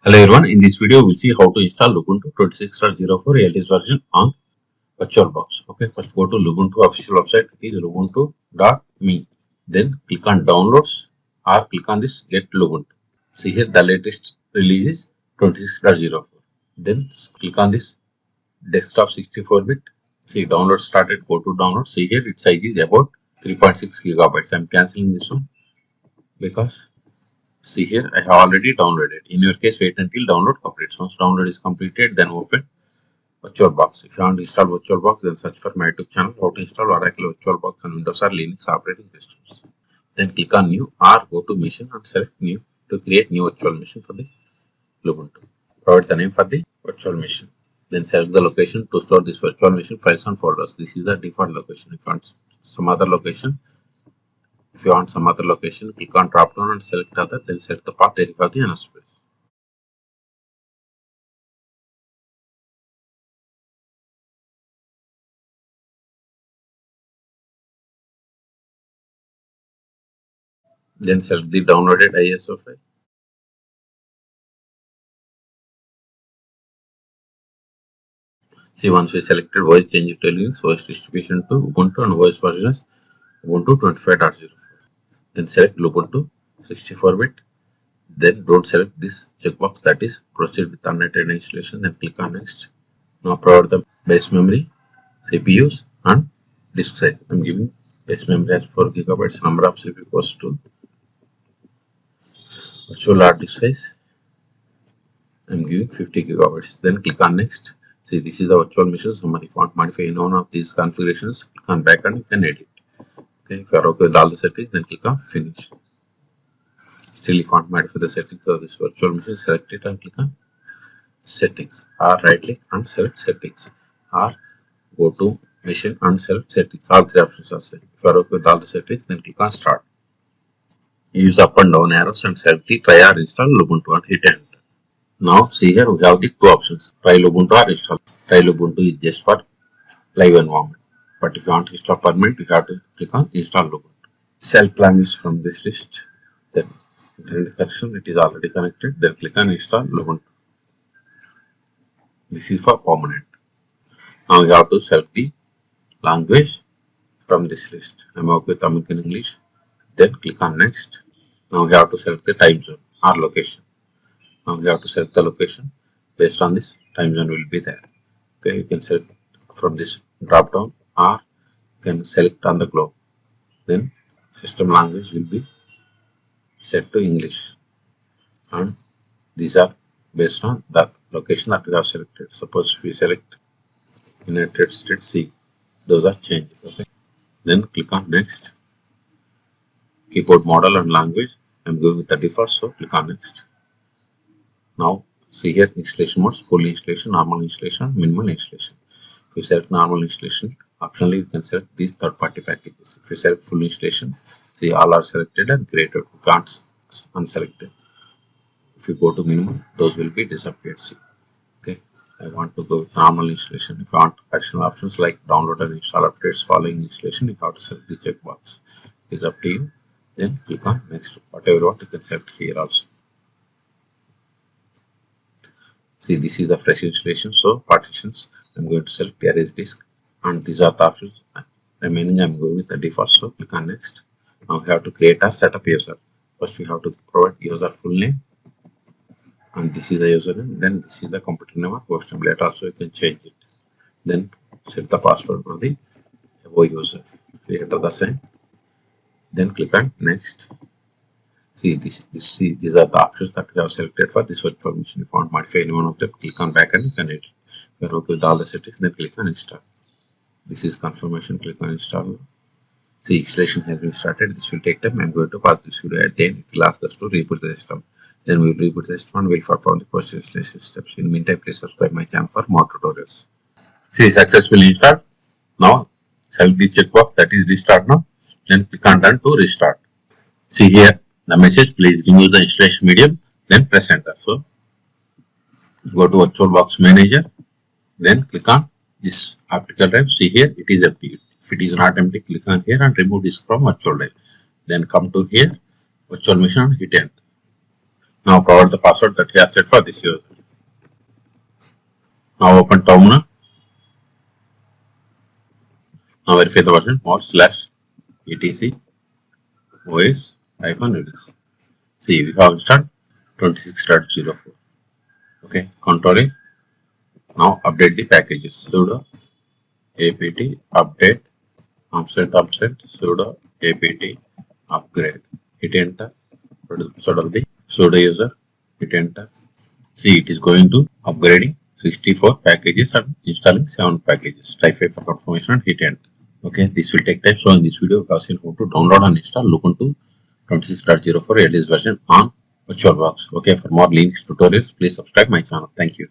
Hello everyone, in this video we'll see how to install Lubuntu 26.04 LTS version on VirtualBox. Okay, first go to Lubuntu official website, it is lubuntu.me. Then click on downloads or click on this get Lubuntu. See here the latest release is 26.04. Then click on this desktop 64-bit. See download started, go to download. See here its size is about 3.6 gigabytes. I am cancelling this one because see here, I have already downloaded. In your case, wait until download completes. Once download is completed, then open VirtualBox. If you want to install VirtualBox, then search for my YouTube channel how to install Oracle VirtualBox on Windows or Linux operating systems. Then click on New or go to Machine and select New to create new virtual machine for the Lubuntu. Provide the name for the virtual machine. Then select the location to store this virtual machine files and folders. This is the default location. If you want some other location, click on drop down and select other, then select the path area of the NS space. Then select the downloaded ISO file. See, once we selected voice, change it to Linux, voice distribution to Ubuntu and voice version is Ubuntu 25.04. Then select Lubuntu 64-bit. Then don't select this checkbox, that is proceed with unrated installation. Then click on next. Now provide the base memory, CPUs and disk size. I am giving base memory as 4 gigabytes. Number of CPU equals to virtual hard disk size. I am giving 50 gigabytes. Then click on next. See, this is the virtual machine summary. If you want to modify any one of these configurations, click on back and you can edit. Okay, if you are okay with all the settings, then click on finish. Still, if you want to modify the settings of this virtual machine, select it and click on settings, or right click and select settings, or go to machine and select settings. All three options are set. If you are okay with all the settings, then click on start. Use up and down arrows and select the try or install Lubuntu and hit enter. Now see here we have the two options, try Lubuntu or install. Try Lubuntu is just for live environment, but if you want to install permanent, you have to click on install Lubuntu. Select language from this list, then internet connection, it is already connected, then click on install Lubuntu. This is for permanent. Now you have to select the language from this list. I am okay with American English, then click on next. Now you have to select the time zone or location. Now we have to select the location based on this time zone will be there. Okay, you can select from this drop down or you can select on the globe. Then system language will be set to English, and these are based on the location that we have selected. Suppose we select United States C, those are changed. Okay, then click on next. Keyboard model and language, I am going with the default, so click on next. Now see here installation modes, full installation, normal installation, minimal installation. If you select normal installation, optionally you can select these third-party packages. If you select full installation, see all are selected and created. You can't unselect them. If you go to minimum, those will be disappeared. See, okay. I want to go with normal installation. If you want additional options like download and install updates following installation, you have to select the checkbox. It's up to you. Then click on next. Whatever you want, you can select here also. See, this is a fresh installation, so partitions, I'm going to select erase disk, and these are the options. Remaining, I'm going with the default, so click on next. Now we have to create a setup user. First, we have to provide user full name, and this is the username. Then this is the computer name or host name. Later also you can change it. Then set the password for the above user. Create the same. Then click on next. See, these are the options that we have selected for this virtual machine. If you want to modify any one of them, click on back and you can edit. If you are okay with all the settings, then click on install. This is confirmation, click on install. See, installation has been started. This will take time. I am going to pause this video at the end. It will ask us to reboot the system. Then we will reboot the system and we will perform the post installation steps. In the meantime, please subscribe my channel for more tutorials. See, successfully installed. Now, select the checkbox that is restart now. Then click on done to restart. See here the message, please remove the installation medium, then press enter. So go to VirtualBox manager, then click on this optical drive. See here it is empty. If it is not empty, click on here and remove disk from virtual drive. Then come to here, virtual machine and hit enter. Now provide the password that he has set for this user. Now open terminal. Now verify the version /etc os-linux. See, we have installed 26.04. Okay, Control A. Now update the packages. Sudo apt update offset sudo apt upgrade. Hit enter. Sudo the sudo user. Hit enter. See, it is going to upgrading 64 packages and installing 7 packages. Type 5 for confirmation and hit enter. Okay, this will take time. So in this video, we have seen how to download and install Lubuntu 26.04 LTS version on VirtualBox. Okay, for more Linux tutorials, please subscribe my channel. Thank you.